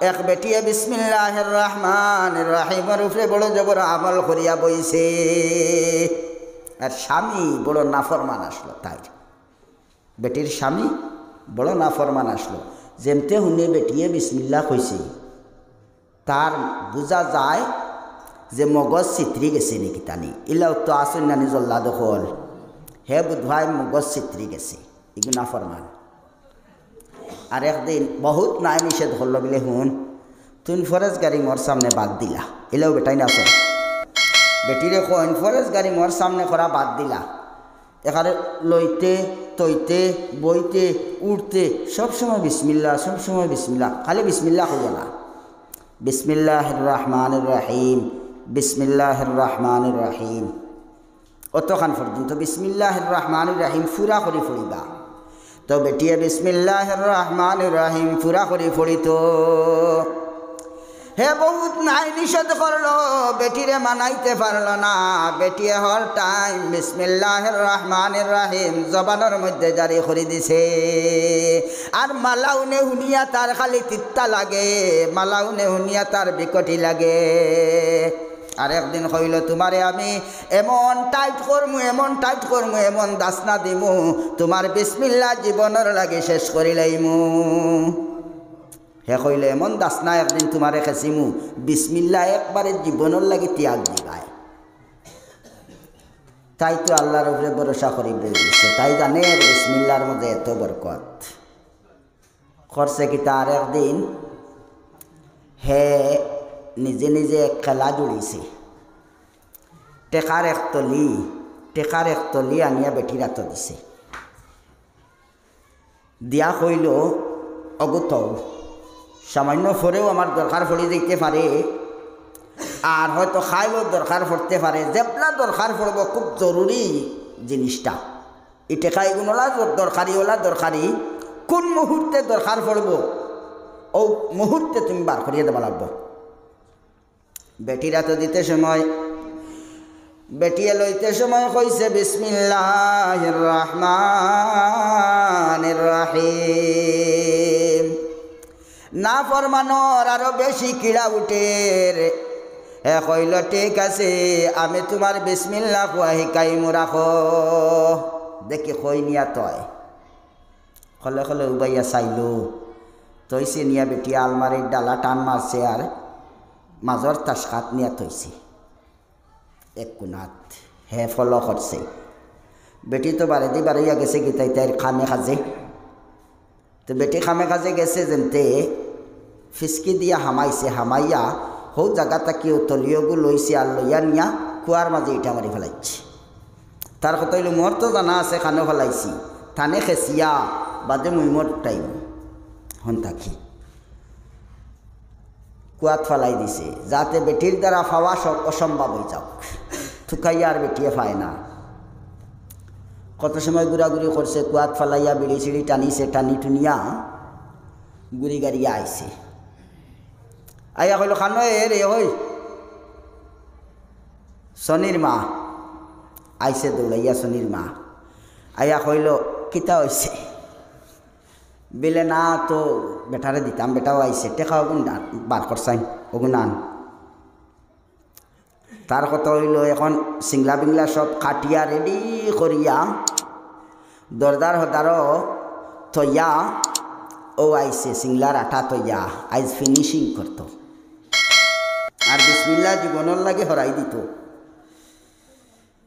এক বেটিয়ে বিসমিল্লাহির রহমানির রহিমের উপরে বড় জবর আমল করিয়া বইছে, আর স্বামী বড় নাফরমান আসলো। তাই বেটির স্বামী বড় নাফরমান আসলো। যেমতে হুনে বেটিয়ে বিসমিল্লাহ কইছে, তার বোঝা যায় যে মগজ চিত্রি গেছে নাকি তানি। ইলাও তো আসুন নানি জল্লা দখল, হে বুধভাই মগজ চিত্রি গেছে, এগুলো নাফরমান। আর একদিন বহুত নাই নিষেধ করলো বলে, হুন তুই ফরেজ গাড়ি মোর সামনে বাদ দিলা। এলেও বেটাই না কর, বেটিরে কইন ফরেজ গাড়ি মোর সামনে করা বাদ দিলা। এখানে লইতে তৈতে বইতে উঠতে সবসময় বিসমিল্লাহ, সবসময় বিসমিল্লাহ, খালি বিসমিল্লাহ হইব না। বিসমিল্লাহির রহমানির রহিম, বিসমিল্লাহির রহমানির রহিম, অতখান পর্যন্ত বিসমিল্লাহির রহমানির রহিম ফুরা করে ফুরিবা। তো বেটিয়ে বিসমিল্লাহির রহমানির রহিম পুরা করে পড়িত। হে বহুত নাই নিষেধ করলো, বেটিরে মানাইতে পারল না। বেটিয়ে হর টাইম বিসমিল্লাহির রহমানির রহিম জবানের মধ্যে জারি করে দিছে। আর মালাউনে হুনিয়া তার খালি তিত্তা লাগে, মালাউনে হুনিয়া তার বিকটি লাগে। আর একদিন কইল, তোমারে আমি এমন টাইট করমু, এমন টাইট করমু, এমন দাসনা দিমু, তোমার বিসমিল্লাহ জীবনের লাগে শেষ করি লাইমু। হে কইলে, এমন দাসনা একদিন তোমারে খেছিমু, বিসমিল্লাহ একবারে জীবনের লাগে ত্যাগ দিবাই। তাই তো আল্লাহর উপরে ভরসা করি বলছে, তাই জানে বিসমিল্লাহর মধ্যে এত বরকত। করছে কি, তার একদিন হে নিজে নিজে খেলা জুড়িছে। টেকার একতলি আনিয়া বেটির হাত দিছে, দিয়া কইল, অগুত সামান্য ফরেও আমার দরকার পড়ে যেতে পারে, আর হয়তো খাইলেও দরকার পড়তে পারে। যেপলা দরকার পড়ব খুব জরুরি জিনিসটা, এই টেকা এগুলোলা দরকারি, কোন মুহূর্তে দরকার পড়ব ও মুহূর্তে তুমি বার করিয়ে দেওয়া লাগবে। বেটিরা তো দিতে সময়, বেটিয়ে লইতে সময় কইছে বিসমিল্লাহির রহমানির রহিম। না ফরমানোর আরো বেশি কিড়া উঠে রে। হে কইল, ঠিক আছে, আমি তোমার বিসমিল্লাহ কোয়া শিকাইমু, রাখো। দেখি কই নিয়া তয় খলে খলে উবাইয়া চাইলো, তৈছে নিয়া বেটি আলমারির ডালা টান মারছে, আর মাজর তাসকাত নিয়া থইছে এক কোনাত। হে ফলো করছে, বেটি তো বাড়ি বাড়াইয়া গেছে কি তাই তাইর খামে কাজে। তো বেটি খামে কাজে গেছে, যেমতে ফিসকি দিয়া হামাইয়া হৌ জায়গাটা কেউ তলিয়গু লইছে, আর লইয়া নিয়া কুয়ার মাঝে ইটা মারি ফেলাইছে। তার কথা হইল, মোর তো জানা আছে খানো ফেলাইছি, থানে খেসিয়া বাদে মুই মোর টাইম হন থাকি কুয়াত ফেলাই দিছে, যাতে বেটির দ্বারা পাওয়া সব অসম্ভব হয়ে যাক। থুকাইয়া আর বেটিয়ে পায় না। কত সময় ঘুরাঘুরি করছে, কুয়াত ফেলাইয়া বিড়ি সিঁড়ি টানিছে, টানি টুনিয়া গুড়ি গাড়িয়া আইছে। আইয়া কইল, খানো এ রে হই শনির মা আইছে, দৌড়াইয়া শনির মা আইয়া কইল, কিতা হইছে? বিলে না তো বেটারে দিতাম, বেটাও আইছে, টেকা ওগুন বার করছাই, ওগুন আন। তার কথা হইল, এখন সিংলা বিংলা সব কাটিয়া রেডি করিয়া দরদার হদারও থইয়া ও আইছে, সিংলার আঠা থইয়া আইজ ফিনিশিং করত, আর বিসমিল্লাহ জীবনের লাগে হরাই দিত।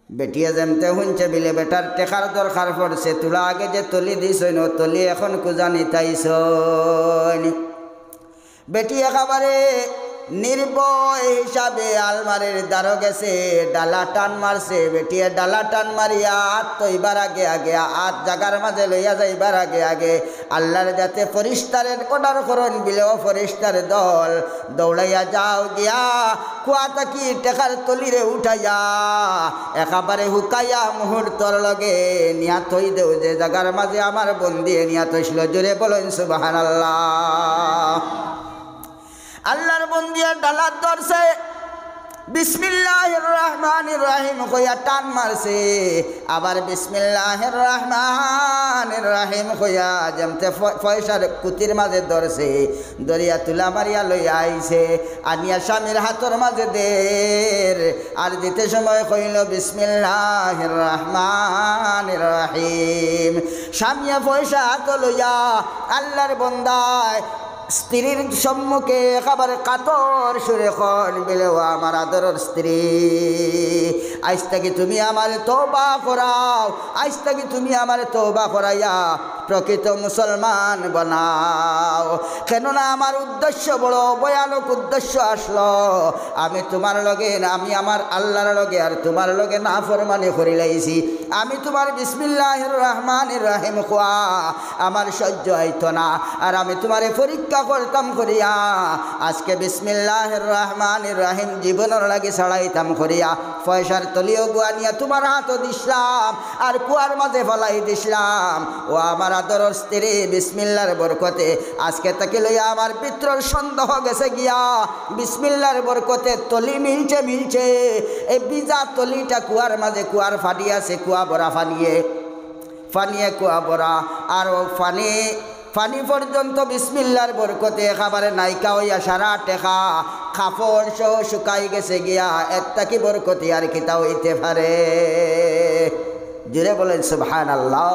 বেটিয়ে যেমতে শুনছে বিলে বেটার টেকার দরকার পড়ছে, তোলা আগে যে তলি দিস তলি এখন কুজানি তাইছ। বেটি একেবারে নির্ভয় হিসাবে আলমারির দ্বারো গেছে, ডালা টান মারছে। বেটিয়ে ডালা টান মারিয়া হাত তৈবার আগে হাত জাগার মাঝে লইয়া যাইবার আগে আল্লাহর যাতে ফরিস্তারের অর্ডার করন বিলেও ফরিস্তার দল দৌড়াইয়া যাও, গিয়া কুয়া তাকি টেকার তলিরে উঠাইয়া একেবারে হুকাইয়া মুহূর্তর লগে নিয়া থই দেও, যে জাগার মাঝে আমার বন্দি নিয়া থইছিল। জোরে বলেন সুবহানাল্লাহ। আল্লাহর বন্দিয়া ডালার ধরছে, বিসমিল্লাহির রহমানির রহিম কইয়া টান মারছে, আবার বিসমিল্লাহির রহমানির রহমানির রহিম হইয়া যেমতে পয়সার কুতির মাঝে ধরছে, দরিয়া তুলা মারিয়া লইয়া আইছে, আনিয়া স্বামীর হাতর মাঝে দের, আর দিতে সময় কইল বিসমিল্লাহির রহমানির রহিম। স্বামীয়া পয়সা হাত লইয়া আল্লাহর বন্দায় স্ত্রীর সম্মুখে খাবার কাতর সুরে খন বলে, ও আমার আদরের স্ত্রী, আজ থেকে তুমি আমার তওবা করাও, আজ থেকে তুমি আমার তওবা করাইয়া প্রকৃত মুসলমান বানাও। কেননা আমার উদ্দেশ্য বড় ভয়ানক উদ্দেশ্য আসলো, আমি তোমার লগে, আমি আমার আল্লাহর লগে আর তোমার লগে নাফরমানি করি লাইছি। আমি তোমার বিসমিল্লাহির রহমানির রহিম খোয়া আমার সহ্য হইতো না, আর আমি তোমারে পরীক্ষা করতাম করিয়া আজকে বিসমিল্লাহির রহমানির রহিম জীবনের লাগে ছাড়াইতাম করিয়া পয়সার তলিও গুয়ানিয়া তোমার হাতও দিসলাম আর কুয়ার মাঝে ফলাই দিসলাম। ও আমার আদরের স্ত্রী, বিসমিল্লার বরকতে আজকে তাকে লইয়া আমার পিত্রর সন্দেহ গেছে গিয়া, বিসমিল্লার বরকতে তলি মিলছে মিলছে, এই বিজা তলিটা কুয়ার মাঝে, কুয়ার ফানি আছে, কুয়া বড়া ফানিয়ে ফানিয়ে কুয়া বড়া, আর ও ফানি পর্যন্ত বিসমিল্লার বরকতে খাবারে নাইকা হইয়া সারা টেকা কাপড় সহ শুকাই গেছে গিয়া, একটা কি বরকতি আর কিতা হইতে পারে? জুড়ে বলেন সুবহানাল্লাহ।